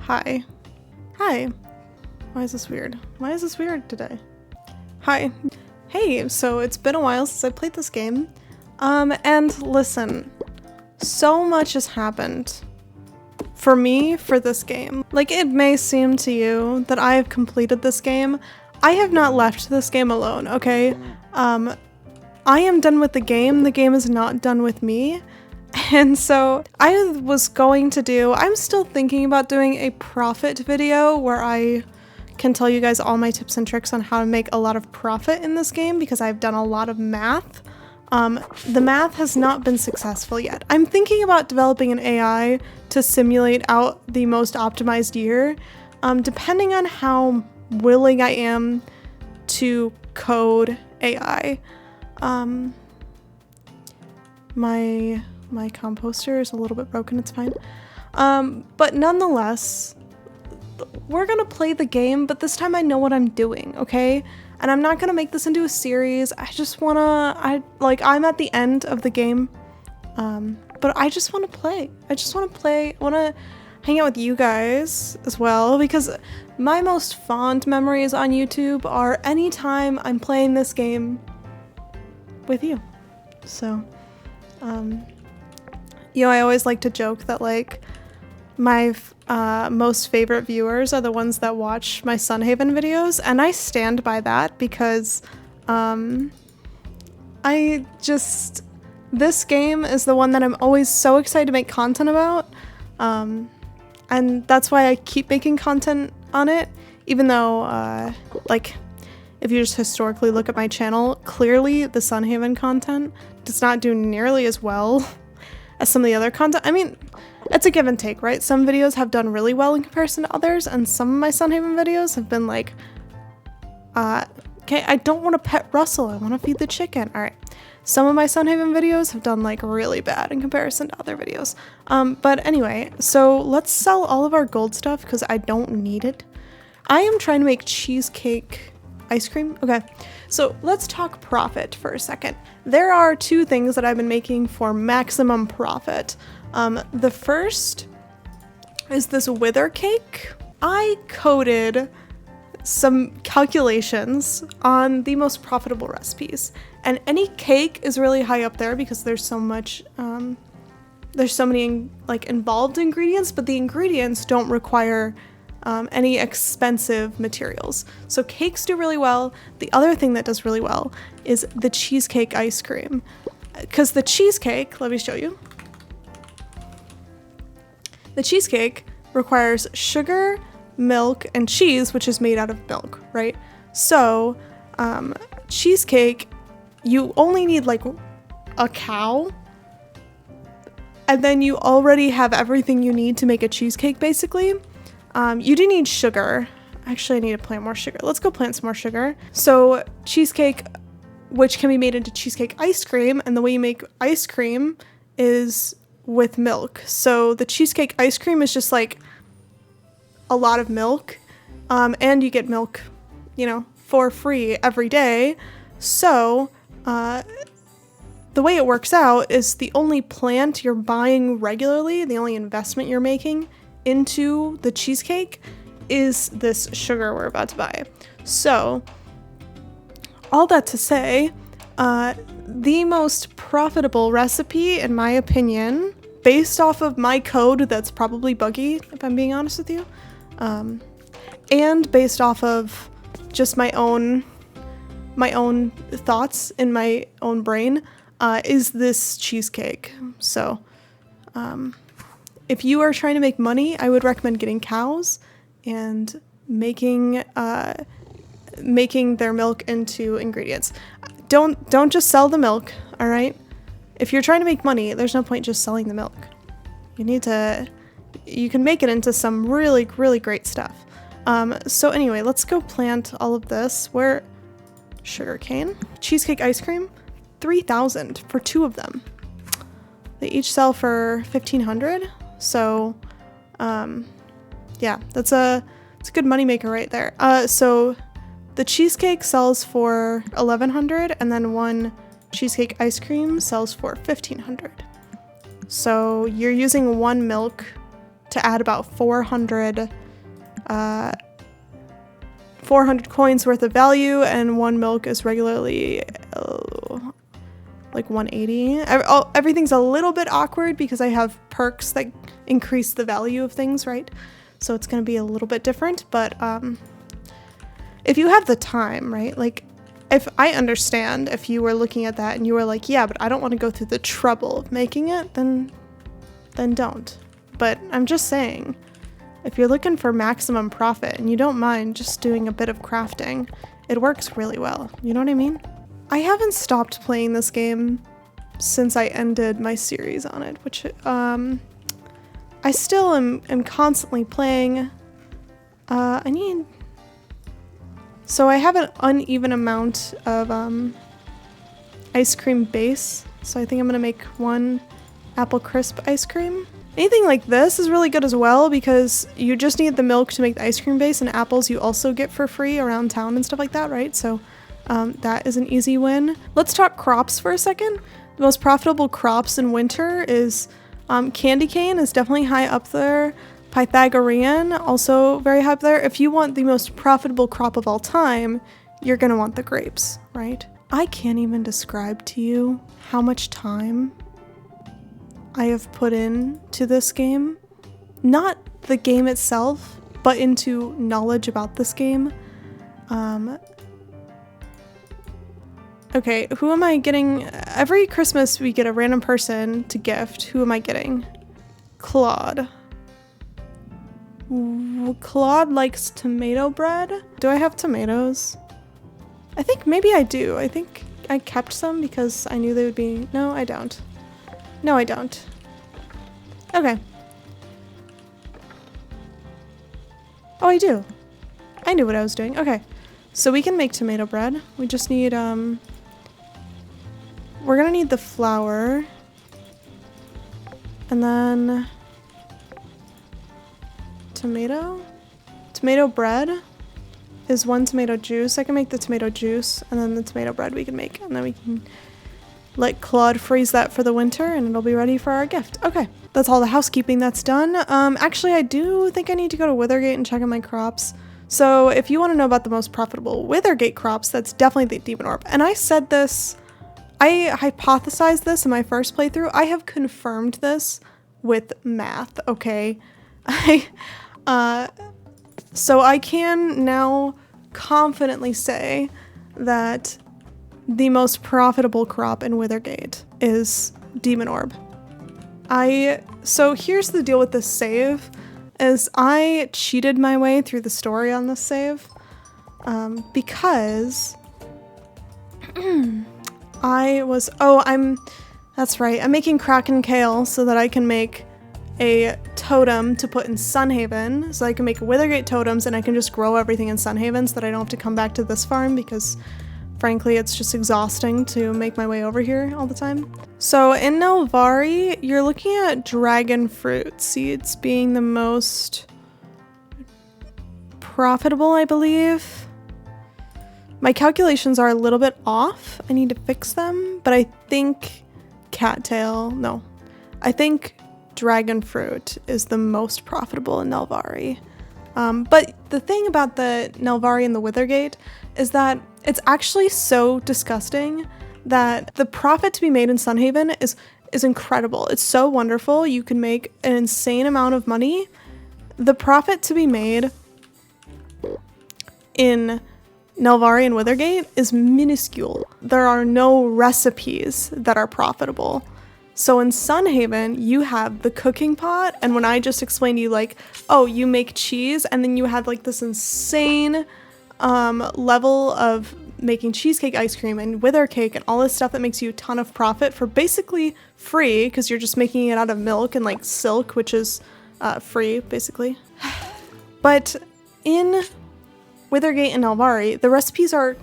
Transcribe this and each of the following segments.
Hi. Hi. Why is this weird? Why is this weird today? Hi. Hey, so it's been a while since I played this game. And listen, so much has happened for me for this game. Like, it may seem to you that I have completed this game. I have not left this game alone, okay? I am done with the game is not done with me. And so I was going to I'm still thinking about doing a profit video where I can tell you guys all my tips and tricks on how to make a lot of profit in this game because I've done a lot of math. The math has not been successful yet. I'm thinking about developing an AI to simulate out the most optimized year, depending on how willing I am to code AI. My composter is a little bit broken, it's fine. But nonetheless, we're gonna play the game, but this time I know what I'm doing, okay? And I'm not gonna make this into a series. I just wanna, I'm at the end of the game, but I just wanna play. I wanna hang out with you guys as well, because my most fond memories on YouTube are anytime I'm playing this game with you. So, you know, I always like to joke that, like, my most favorite viewers are the ones that watch my Sunhaven videos, and I stand by that because this game is the one that I'm always so excited to make content about, and that's why I keep making content on it, even though, like, if you just historically look at my channel, clearly the Sunhaven content does not do nearly as well as some of the other content. I mean, it's a give and take, right? Some videos have done really well in comparison to others, and some of my Sunhaven videos have been like, okay, I don't want to pet Russell, I want to feed the chicken. All right. Some of my Sunhaven videos have done like really bad in comparison to other videos. But anyway, so let's sell all of our gold stuff because I don't need it. I am trying to make cheesecake ice cream. Okay, so let's talk profit for a second. There are two things that I've been making for maximum profit. The first is this wither cake. I coded some calculations on the most profitable recipes, and any cake is really high up there because there's so much, there's so many like involved ingredients, but the ingredients don't require any expensive materials. So cakes do really well. The other thing that does really well is the cheesecake ice cream, because the cheesecake, let me show you. The cheesecake requires sugar, milk, and cheese, which is made out of milk, right? So cheesecake, you only need like a cow, and then you already have everything you need to make a cheesecake, basically. You do need sugar. Actually, I need to plant more sugar. Let's go plant some more sugar. So cheesecake, which can be made into cheesecake ice cream, and the way you make ice cream is with milk. So the cheesecake ice cream is just like a lot of milk, and you get milk, you know, for free every day. So the way it works out is the only plant you're buying regularly, the only investment you're making into the cheesecake is this sugar we're about to buy. So all that to say, the most profitable recipe, in my opinion, based off of my code that's probably buggy, if I'm being honest with you, and based off of just my own thoughts in my own brain, is this cheesecake. So if you are trying to make money, I would recommend getting cows and making their milk into ingredients. Don't just sell the milk, all right? If you're trying to make money, there's no point just selling the milk. You can make it into some really, really great stuff. So anyway, let's go plant all of this. Sugarcane, cheesecake ice cream, 3,000 for 2 of them. They each sell for 1,500. So, yeah, it's a good moneymaker right there. So the cheesecake sells for 1,100, and then one cheesecake ice cream sells for 1,500. So you're using 1 milk to add about 400 coins worth of value, and 1 milk is regularly like 180. Everything's a little bit awkward because I have perks that increase the value of things, right? So it's going to be a little bit different, but if you have the time, right? Like, if I understand if you were looking at that and you were like, yeah, but I don't want to go through the trouble of making it, then don't. But I'm just saying, if you're looking for maximum profit and you don't mind just doing a bit of crafting, it works really well. You know what I mean? I haven't stopped playing this game since I ended my series on it, which I still am constantly playing. So I have an uneven amount of ice cream base, so I think I'm gonna make 1 apple crisp ice cream. Anything like this is really good as well because you just need the milk to make the ice cream base, and apples you also get for free around town and stuff like that, right? So that is an easy win. Let's talk crops for a second. The most profitable crops in winter is candy cane is definitely high up there. Pythagorean, also very high up there. If you want the most profitable crop of all time, you're gonna want the grapes, right? I can't even describe to you how much time I have put into this game. Not the game itself, but into knowledge about this game. Okay, who am I getting? Every Christmas we get a random person to gift. Who am I getting? Claude. Claude likes tomato bread. Do I have tomatoes? I think maybe I do. I think I kept some because I knew they would be... No, I don't. No, I don't. Okay. Oh, I do. I knew what I was doing. Okay. So we can make tomato bread. We just need, we're gonna need the flour. And then... Tomato bread is 1 tomato juice. I can make the tomato juice, and then the tomato bread we can make, and then we can let Claude freeze that for the winter, and it'll be ready for our gift. Okay, that's all the housekeeping that's done. Actually, I do think I need to go to Withergate and check on my crops. So if you want to know about the most profitable Withergate crops, that's definitely the Demon Orb. And I said this, I hypothesized this in my first playthrough. I have confirmed this with math, okay? So I can now confidently say that the most profitable crop in Withergate is Demon Orb. So here's the deal with this save, is I cheated my way through the story on this save, because that's right, I'm making Kraken Kale so that I can make a totem to put in Sunhaven, so I can make Withergate totems and I can just grow everything in Sunhaven so that I don't have to come back to this farm because frankly it's just exhausting to make my way over here all the time. So in Nelvari, you're looking at dragon fruit seeds being the most profitable, I believe. My calculations are a little bit off. I need to fix them, but I think I think dragon fruit is the most profitable in Nelvari. But the thing about the Nelvari and the Withergate is that it's actually so disgusting that the profit to be made in Sunhaven is incredible. It's so wonderful. You can make an insane amount of money. The profit to be made in Nelvari and Withergate is minuscule. There are no recipes that are profitable. So in Sunhaven, you have the cooking pot, and when I just explained to you, like, oh, you make cheese, and then you had like this insane level of making cheesecake ice cream and wither cake and all this stuff that makes you a ton of profit for basically free, because you're just making it out of milk and like silk, which is free, basically. But in Withergate and Nelvari, the recipes are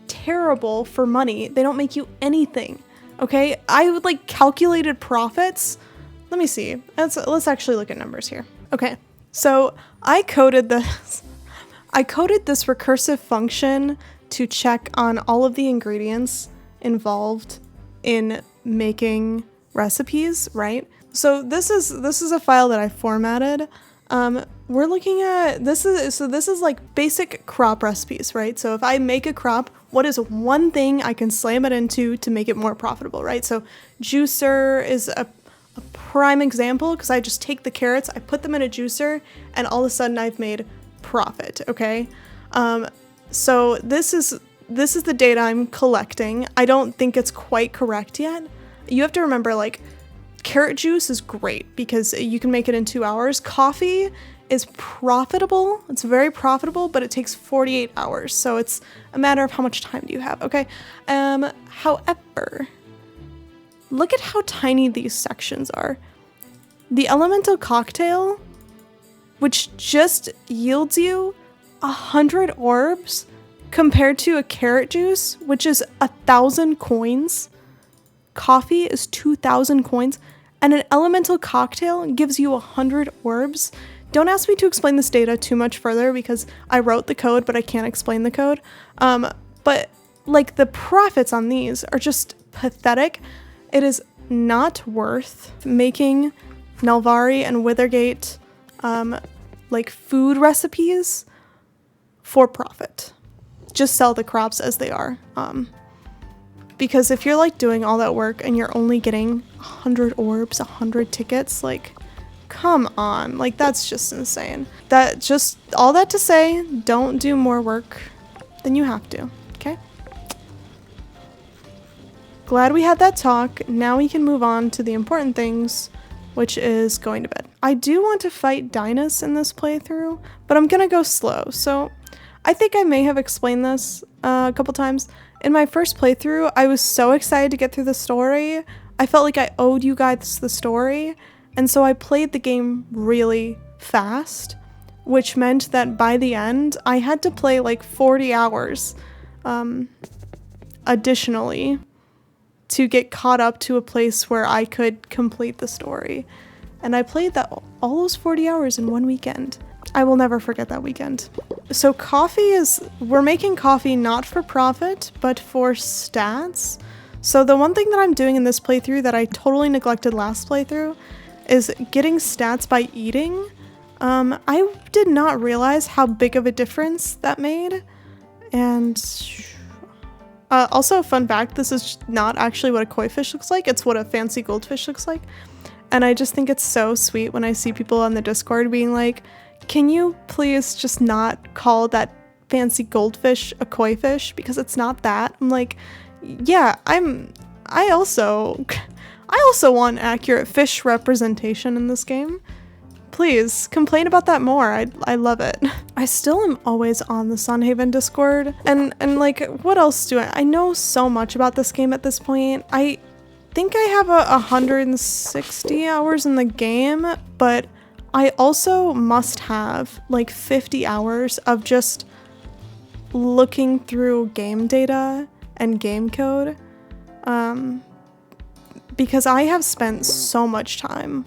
terrible for money. They don't make you anything. Okay, I would like calculated profits. Let me see. Let's actually look at numbers here. Okay, so I coded this recursive function to check on all of the ingredients involved in making recipes, right? So this is a file that I formatted. We're looking at this is like basic crop recipes, right? So if I make a crop, what is one thing I can slam it into to make it more profitable, right? So juicer is a prime example because I just take the carrots, I put them in a juicer, and all of a sudden I've made profit. Okay, so this is the data I'm collecting. I don't think it's quite correct yet. You have to remember, like, carrot juice is great because you can make it in 2 hours. Coffee is profitable. It's very profitable, but it takes 48 hours. So it's a matter of how much time do you have, okay? However, look at how tiny these sections are. The elemental cocktail, which just yields you 100 orbs, compared to a carrot juice, which is 1,000 coins. Coffee is 2,000 coins, and an elemental cocktail gives you 100 orbs. Don't ask me to explain this data too much further because I wrote the code, but I can't explain the code. But like the profits on these are just pathetic. It is not worth making Nelvari and Withergate like food recipes for profit. Just sell the crops as they are. Because if you're like doing all that work and you're only getting 100 orbs, 100 tickets, like, come on, like that's just insane. All that to say, don't do more work than you have to, okay? Glad we had that talk. Now we can move on to the important things, which is going to bed. I do want to fight Dynas in this playthrough, but I'm gonna go slow. So I think I may have explained this a couple times. In my first playthrough, I was so excited to get through the story. I felt like I owed you guys the story, and so I played the game really fast, which meant that by the end, I had to play like 40 hours additionally to get caught up to a place where I could complete the story. And I played all those 40 hours in one weekend. I will never forget that weekend. So we're making coffee not for profit, but for stats. So the one thing that I'm doing in this playthrough that I totally neglected last playthrough is getting stats by eating. I did not realize how big of a difference that made. And also a fun fact, this is not actually what a koi fish looks like, it's what a fancy goldfish looks like. And I just think it's so sweet when I see people on the Discord being like, can you please just not call that fancy goldfish a koi fish? Because it's not that. I'm like, yeah, I also want accurate fish representation in this game. Please, complain about that more. I love it. I still am always on the Sunhaven Discord. And like, what else do I know so much about this game at this point. I think I have 160 hours in the game, but I also must have like 50 hours of just looking through game data and game code, because I have spent so much time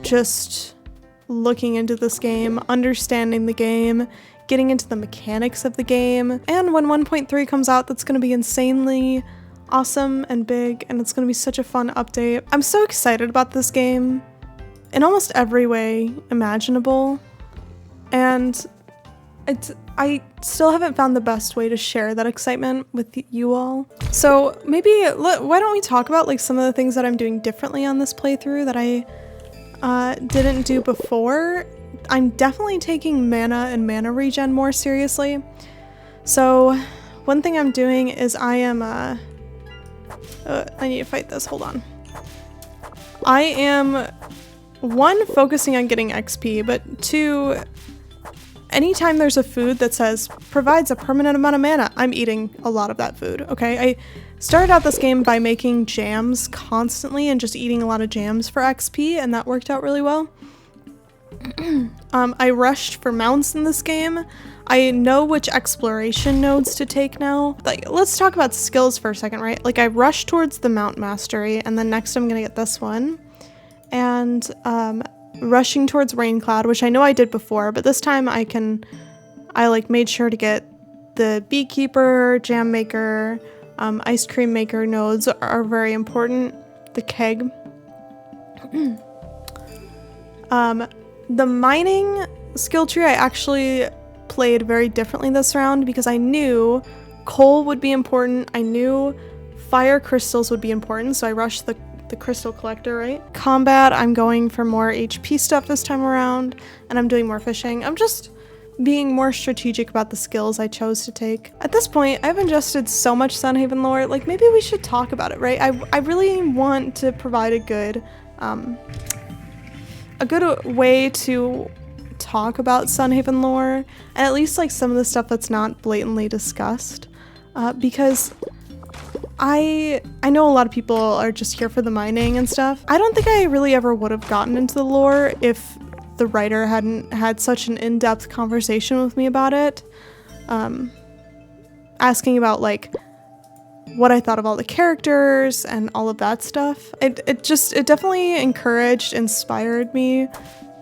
just looking into this game, understanding the game, getting into the mechanics of the game. And when 1.3 comes out, that's going to be insanely awesome and big, and it's going to be such a fun update. I'm so excited about this game in almost every way imaginable, and I still haven't found the best way to share that excitement with you all. So maybe why don't we talk about like some of the things that I'm doing differently on this playthrough that I didn't do before. I'm definitely taking mana and mana regen more seriously. So one thing I'm doing is I am I need to fight this, hold on. I am, one, focusing on getting XP, but two, anytime there's a food that says provides a permanent amount of mana, I'm eating a lot of that food, okay? I started out this game by making jams constantly and just eating a lot of jams for XP, and that worked out really well. I rushed for mounts in this game. I know which exploration nodes to take now. Like, let's talk about skills for a second, right? Like, I rushed towards the Mount Mastery, and then next I'm gonna get this one. And rushing towards Rain Cloud, which I know I did before, but this time I like made sure to get the Beekeeper, Jam Maker, Ice Cream Maker nodes are very important. The keg. The mining skill tree I actually played very differently this round because I knew coal would be important. I knew fire crystals would be important, so I rushed the crystal collector, right? Combat, I'm going for more HP stuff this time around, and I'm doing more fishing. I'm just being more strategic about the skills I chose to take. At this point, I've ingested so much Sunhaven lore, like maybe we should talk about it, right? I really want to provide a good way to talk about Sunhaven lore, and at least like some of the stuff that's not blatantly discussed, because I know a lot of people are just here for the mining and stuff. I don't think I really ever would have gotten into the lore if the writer hadn't had such an in-depth conversation with me about it, asking about like what I thought of all the characters and all of that stuff. It definitely encouraged, inspired me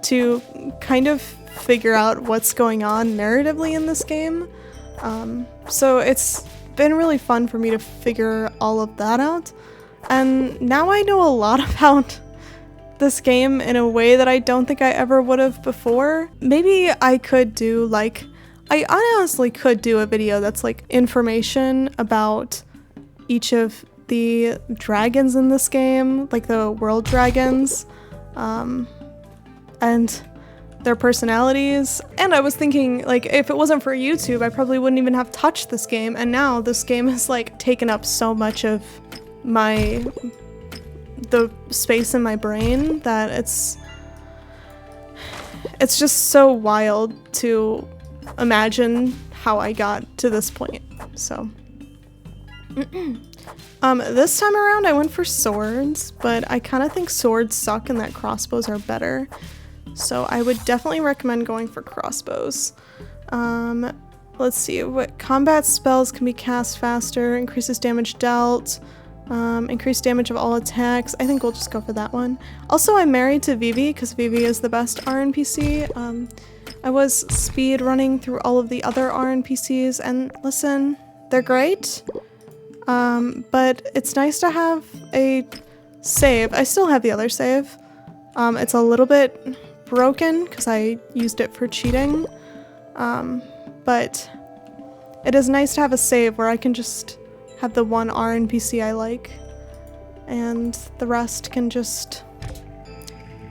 to kind of figure out what's going on narratively in this game. So it's been really fun for me to figure all of that out. And now I know a lot about this game in a way that I don't think I ever would have before. Maybe I could do like, I honestly could do a video that's like information about each of the dragons in this game, like the world dragons, and their personalities. And I was thinking, like, if it wasn't for YouTube, I probably wouldn't even have touched this game, and now this game has like taken up so much of the space in my brain that it's just so wild to imagine how I got to this point. So this time around I went for swords, but I kind of think swords suck and that crossbows are better. So I would definitely recommend going for crossbows. Let's see, what combat spells can be cast faster, increases damage dealt, increased damage of all attacks. I think we'll just go for that one. Also, I'm married to Vivi because Vivi is the best RNPC. I was speed running through all of the other RNPCs, and listen, they're great. But it's nice to have a save. I still have the other save. It's a little bit broken because I used it for cheating. But it is nice to have a save where I can just have the one RNPC I like, and the rest can just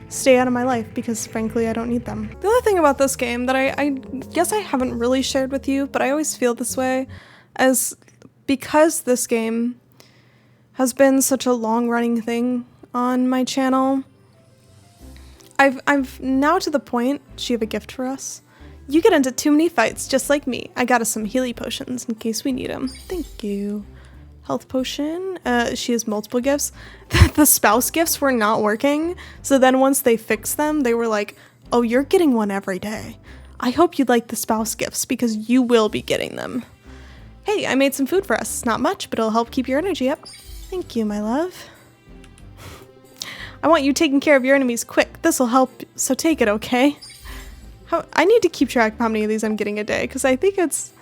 stay out of my life because frankly I don't need them. The other thing about this game that I guess I haven't really shared with you, but I always feel this way, is because this game has been such a long-running thing on my channel, I've now to the point, she have a gift for us. You get into too many fights just like me. I got us some Healy potions in case we need them. Thank you. Health potion. She has multiple gifts. The spouse gifts were not working, so then once they fixed them, they were like, oh, you're getting one every day. I hope you like the spouse gifts because you will be getting them. Hey, I made some food for us. Not much, but it'll help keep your energy up. Thank you, my love. I want you taking care of your enemies quick. This'll help, so take it, okay? I need to keep track of how many of these I'm getting a day, because I think it's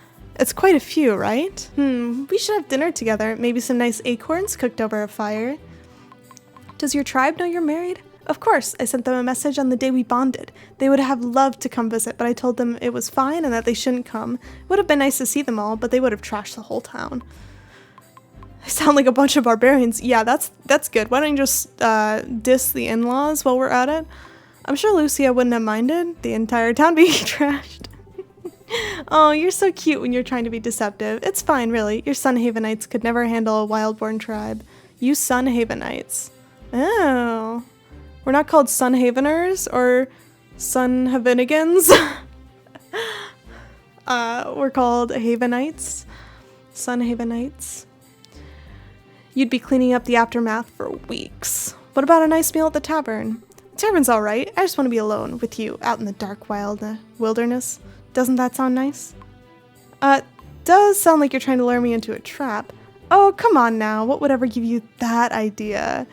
quite a few, right? We should have dinner together. Maybe some nice acorns cooked over a fire. Does your tribe know you're married? Of course, I sent them a message on the day we bonded. They would have loved to come visit, but I told them it was fine and that they shouldn't come. It would have been nice to see them all, but they would have trashed the whole town. I sound like a bunch of barbarians. Yeah, that's good. Why don't you just diss the in-laws while we're at it? I'm sure Lucia wouldn't have minded the entire town being trashed. Oh, you're so cute when you're trying to be deceptive. It's fine, really. Your Sunhavenites could never handle a Wildborn tribe. You Sunhavenites. Oh. We're not called Sunhaveners or Sunhavenigans. We're called Havenites. Sunhavenites. You'd be cleaning up the aftermath for weeks. What about a nice meal at the tavern? The tavern's alright. I just want to be alone with you out in the dark wilderness. Doesn't that sound nice? Does sound like you're trying to lure me into a trap. Oh, come on now. What would ever give you that idea?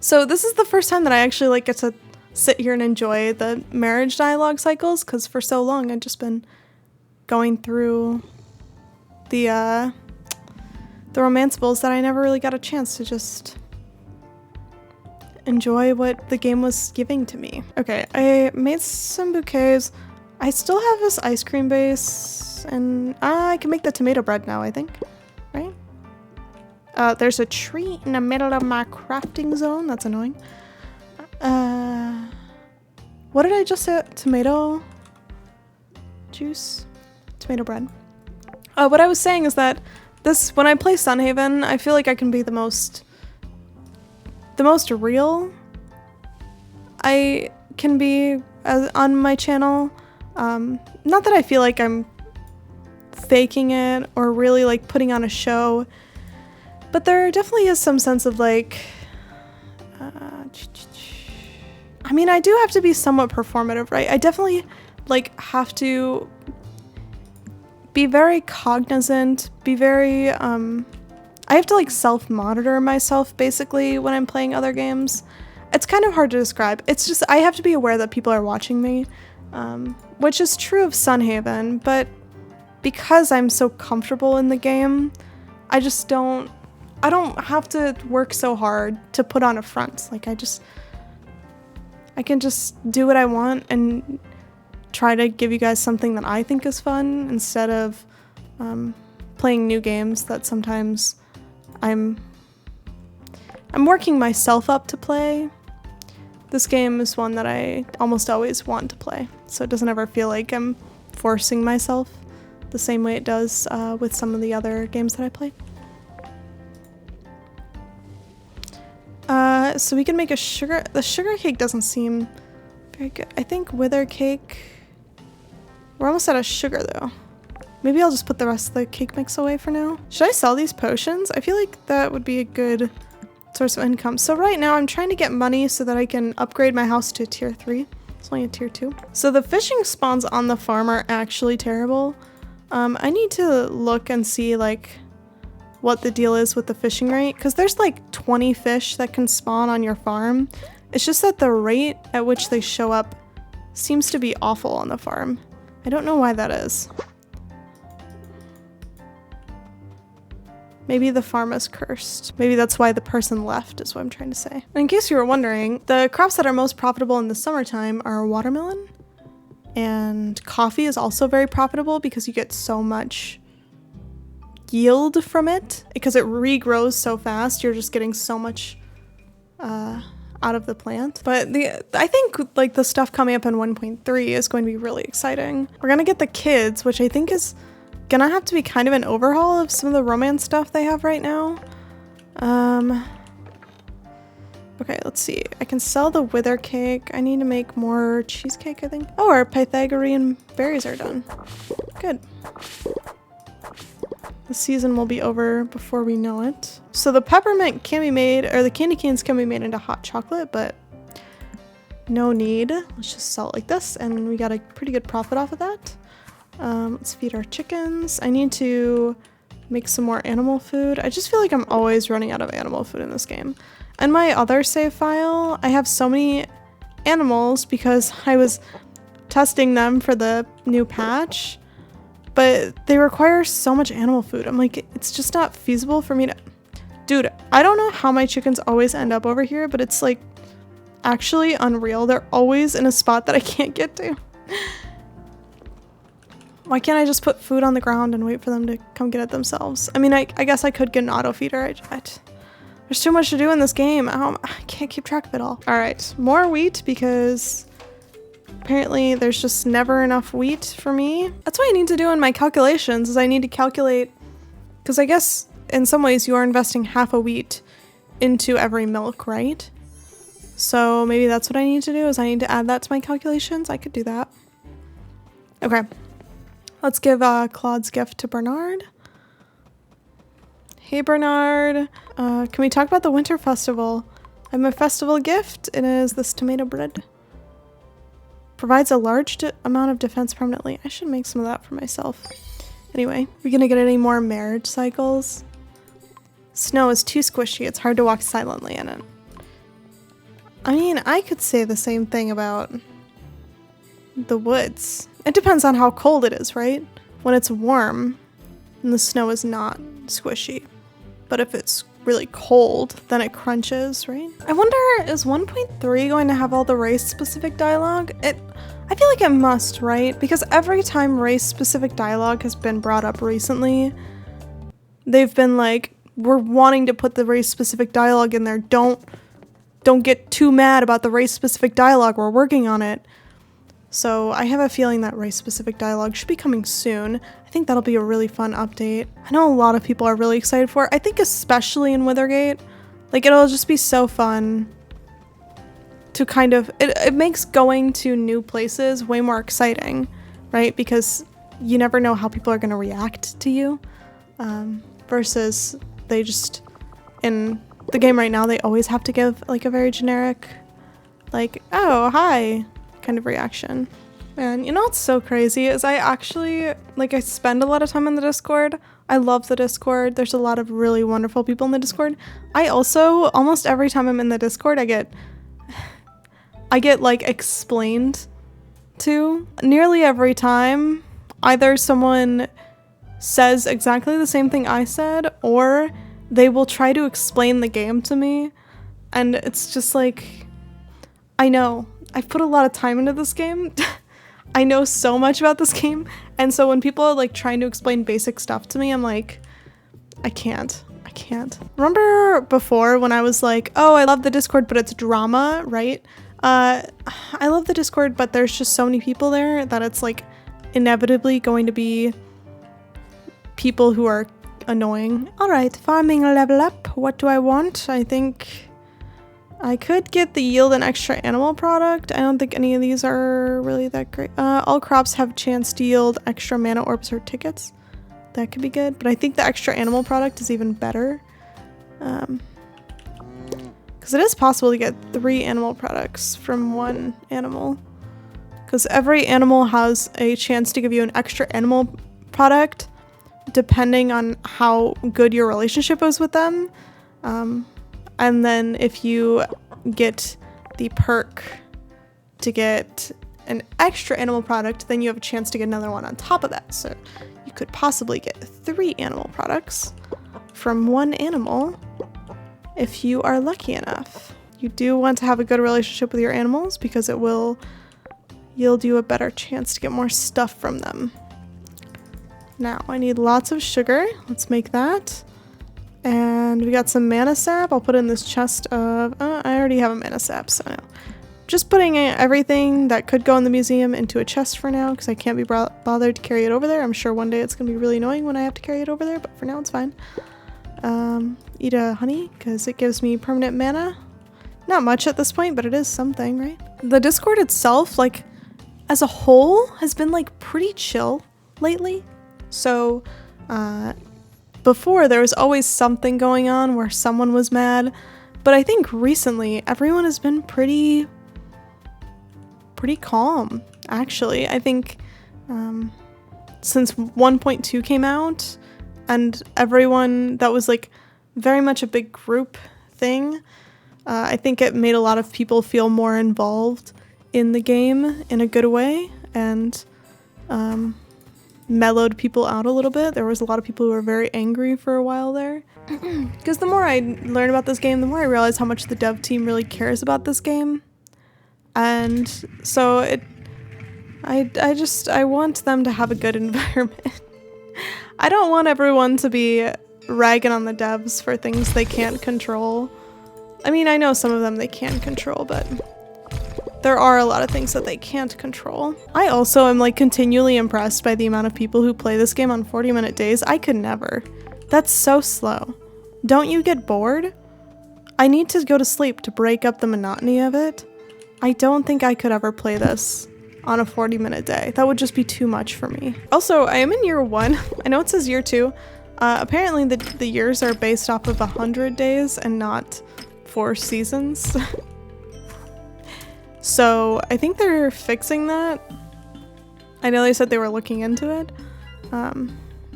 So this is the first time that I actually get to sit here and enjoy the marriage dialogue cycles, because for so long I've just been going through the the romanceables that I never really got a chance to just enjoy what the game was giving to me. Okay, I made some bouquets. I still have this ice cream base, and I can make the tomato bread now, I think, right? There's a tree in the middle of my crafting zone. That's annoying. What did I just say? Tomato juice? Tomato bread. What I was saying is that when I play Sunhaven, I feel like I can be the most real I can be on my channel. Not that I feel like I'm faking it or really like putting on a show, but there definitely is some sense of like, I mean, I do have to be somewhat performative, right? I definitely like have to be very cognizant, be very, I have to like self-monitor myself basically when I'm playing other games. It's kind of hard to describe. It's just, I have to be aware that people are watching me, which is true of Sunhaven, but because I'm so comfortable in the game, I don't have to work so hard to put on a front. Like I can just do what I want and try to give you guys something that I think is fun instead of playing new games that sometimes I'm working myself up to play. This game is one that I almost always want to play, so it doesn't ever feel like I'm forcing myself the same way it does with some of the other games that I play. So we can make the sugar cake doesn't seem very good. I think wither cake, we're almost out of sugar though. Maybe I'll just put the rest of the cake mix away for now. Should I sell these potions? I feel like that would be a good source of income. So right now I'm trying to get money so that I can upgrade my house to tier 3. It's only a tier 2. So the fishing spawns on the farm are actually terrible. I need to look and see like what the deal is with the fishing rate, because there's like 20 fish that can spawn on your farm. It's just that the rate at which they show up seems to be awful on the farm. I don't know why that is. Maybe the farm is cursed. Maybe that's why the person left, is what I'm trying to say. And in case you were wondering, the crops that are most profitable in the summertime are watermelon, and coffee is also very profitable because you get so much yield from it. Because it regrows so fast, you're just getting so much out of the plant. But I think like the stuff coming up in 1.3 is going to be really exciting. We're gonna get the kids, which I think is gonna have to be kind of an overhaul of some of the romance stuff they have right now. Okay, let's see. I can sell the wither cake. I need to make more cheesecake, I think. Oh, our Pythagorean berries are done. Good. The season will be over before we know it. So the peppermint can be made, or the candy canes can be made into hot chocolate, but no need. Let's just sell it like this, and we got a pretty good profit off of that. Let's feed our chickens. I need to make some more animal food. I just feel like I'm always running out of animal food in this game. In my other save file, I have so many animals because I was testing them for the new patch, but they require so much animal food. I'm like, it's just not feasible for me to... Dude, I don't know how my chickens always end up over here, but it's like actually unreal. They're always in a spot that I can't get to. Why can't I just put food on the ground and wait for them to come get it themselves? I mean, I guess I could get an auto feeder. There's too much to do in this game. I can't keep track of it all. All right, more wheat because apparently there's just never enough wheat for me. That's what I need to do in my calculations is I need to calculate, because I guess in some ways you are investing half a wheat into every milk, right? So maybe that's what I need to do is I need to add that to my calculations. I could do that. Okay. Let's give Claude's gift to Bernard. Hey Bernard, can we talk about the winter festival? I have my festival gift. It is this tomato bread. Provides a large amount of defense permanently. I should make some of that for myself. Anyway, we're gonna get any more marriage cycles. Snow is too squishy. It's hard to walk silently in it. I mean, I could say the same thing about the woods. It depends on how cold it is, right? When it's warm and the snow is not squishy. but if it's really cold, then it crunches, right? I wonder, is 1.3 going to have all the race-specific dialogue? I feel like it must, right? Because every time race-specific dialogue has been brought up recently, they've been like, we're wanting to put the race-specific dialogue in there. Don't get too mad about the race-specific dialogue. We're working on it. So I have a feeling that race-specific dialogue should be coming soon. I think that'll be a really fun update. I know a lot of people are really excited for it. I think especially in Withergate. Like, it'll just be so fun to kind of... It makes going to new places way more exciting, right? Because you never know how people are going to react to you. Versus they just... In the game right now, they always have to give, like, a very generic, like, oh, hi, kind of reaction. And you know what's so crazy is I actually, like, I spend a lot of time in the Discord. I love the Discord. There's a lot of really wonderful people in the Discord. I also, almost every time I'm in the Discord, I get like explained to. Nearly every time, either someone says exactly the same thing I said, or they will try to explain the game to me. And it's just like, I know. I've put a lot of time into this game. I know so much about this game. And so when people are like trying to explain basic stuff to me, I'm like, I can't. Remember before when I was like, oh, I love the Discord, but it's drama, right? I love the Discord, but there's just so many people there that it's like inevitably going to be people who are annoying. All right, farming level up. What do I want? I think I could get the yield and extra animal product. I don't think any of these are really that great. All crops have chance to yield extra mana orbs or tickets. That could be good, but I think the extra animal product is even better. Because it is possible to get 3 animal products from 1 animal. Because every animal has a chance to give you an extra animal product depending on how good your relationship is with them. And then if you get the perk to get an extra animal product, then you have a chance to get another one on top of that. So you could possibly get 3 animal products from 1 animal if you are lucky enough. You do want to have a good relationship with your animals because it will yield you a better chance to get more stuff from them. Now, I need lots of sugar. Let's make that. And we got some mana sap. I'll put in this chest of... I already have a mana sap, so no. Just putting everything that could go in the museum into a chest for now, because I can't be bothered to carry it over there. I'm sure one day it's going to be really annoying when I have to carry it over there, but for now it's fine. Eat a honey, because it gives me permanent mana. Not much at this point, but it is something, right? The Discord itself, like, as a whole, has been, like, pretty chill lately. So, before, there was always something going on where someone was mad, but I think recently everyone has been pretty calm, actually. I think since 1.2 came out and everyone, that was like very much a big group thing, I think it made a lot of people feel more involved in the game in a good way, and mellowed people out a little bit. There was a lot of people who were very angry for a while there. Because the more I learn about this game, the more I realize how much the dev team really cares about this game. And so I want them to have a good environment. I don't want everyone to be ragging on the devs for things they can't control. I mean, I know some of them they can control, but there are a lot of things that they can't control. I also am like continually impressed by the amount of people who play this game on 40-minute days. I could never. That's so slow. Don't you get bored? I need to go to sleep to break up the monotony of it. I don't think I could ever play this on a 40-minute day. That would just be too much for me. Also, I am in year 1. I know it says year 2. Apparently the years are based off of 100 days and not 4 seasons. So I think they're fixing that. I know they said they were looking into it.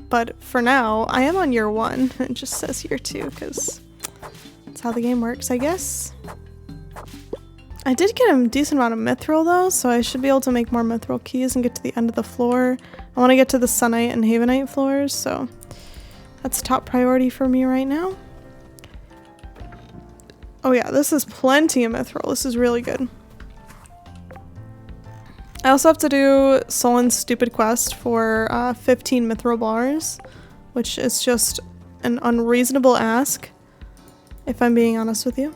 But for now, I am on year 1. It just says year 2 because that's how the game works, I guess. I did get a decent amount of mithril though, so I should be able to make more mithril keys and get to the end of the floor. I want to get to the Sunite and Havenite floors, so that's top priority for me right now. Oh yeah, this is plenty of mithril. This is really good. I also have to do Solon's stupid quest for 15 mithril bars, which is just an unreasonable ask, if I'm being honest with you.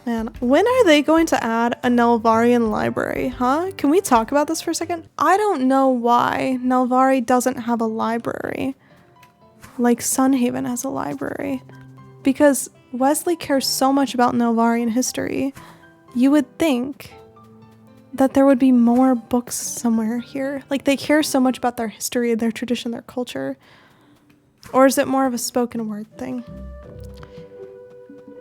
Man, when are they going to add a Nelvarian library, huh? Can we talk about this for a second? I don't know why Nelvari doesn't have a library like Sunhaven has a library. Because Wesley cares so much about Nelvarian history, you would think that there would be more books somewhere here. Like, they care so much about their history, their tradition, their culture. Or is it more of a spoken word thing?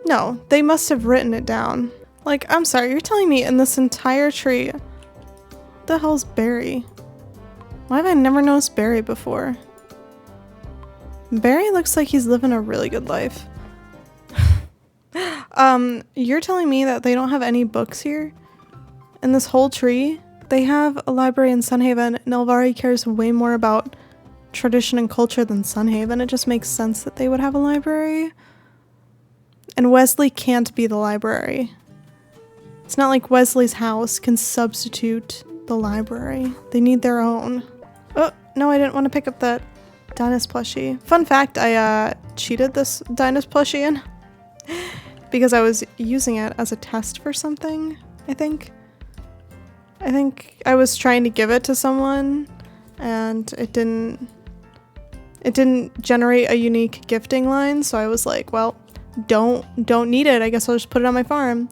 No, they must have written it down. Like, I'm sorry, you're telling me in this entire tree, what the hell's Barry? Why have I never noticed Barry before? Barry looks like he's living a really good life. You're telling me that they don't have any books here? In this whole tree? They have a library in Sunhaven. Nelvari cares way more about tradition and culture than Sunhaven. It just makes sense that they would have a library. And Wesley can't be the library. It's not like Wesley's house can substitute the library. They need their own. Oh, no, I didn't want to pick up that Dynus plushie. Fun fact, I cheated this Dynus plushie in because I was using it as a test for something, I think. I think I was trying to give it to someone and it didn't generate a unique gifting line, so I was like, well, don't need it. I guess I'll just put it on my farm.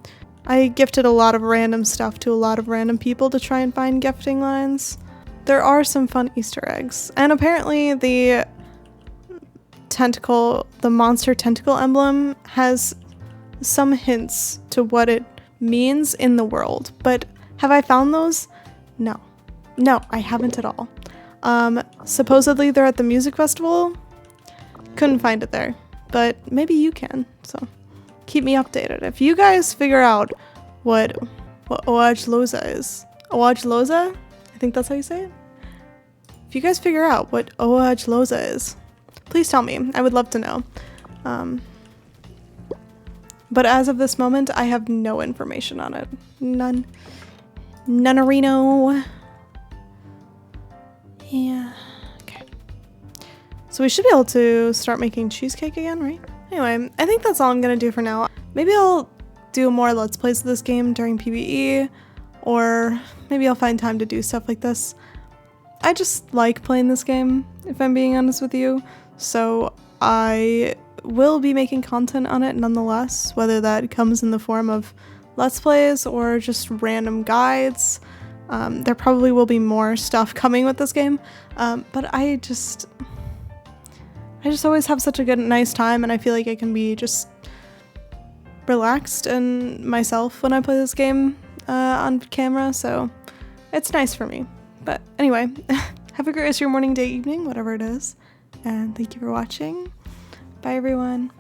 I gifted a lot of random stuff to a lot of random people to try and find gifting lines. There are some fun Easter eggs. And apparently the monster tentacle emblem has some hints to what it means in the world. But have I found those? No. No, I haven't at all. Supposedly they're at the music festival. Couldn't find it there. But maybe you can, so keep me updated. If you guys figure out what Oajloza is. Oajloza? I think that's how you say it. If you guys figure out what Oajloza is, please tell me. I would love to know. But as of this moment, I have no information on it. None. None-a-reno. Yeah. Okay. So we should be able to start making cheesecake again, right? Anyway, I think that's all I'm gonna do for now. Maybe I'll do more Let's Plays of this game during PvE, or maybe I'll find time to do stuff like this. I just like playing this game, if I'm being honest with you, so I will be making content on it nonetheless, whether that comes in the form of Let's Plays or just random guides. There probably will be more stuff coming with this game, but I just always have such a nice time, and I feel like I can be just relaxed and myself when I play this game on camera, so it's nice for me. But anyway, have a great rest of your morning, day, evening, whatever it is, and thank you for watching. Bye everyone.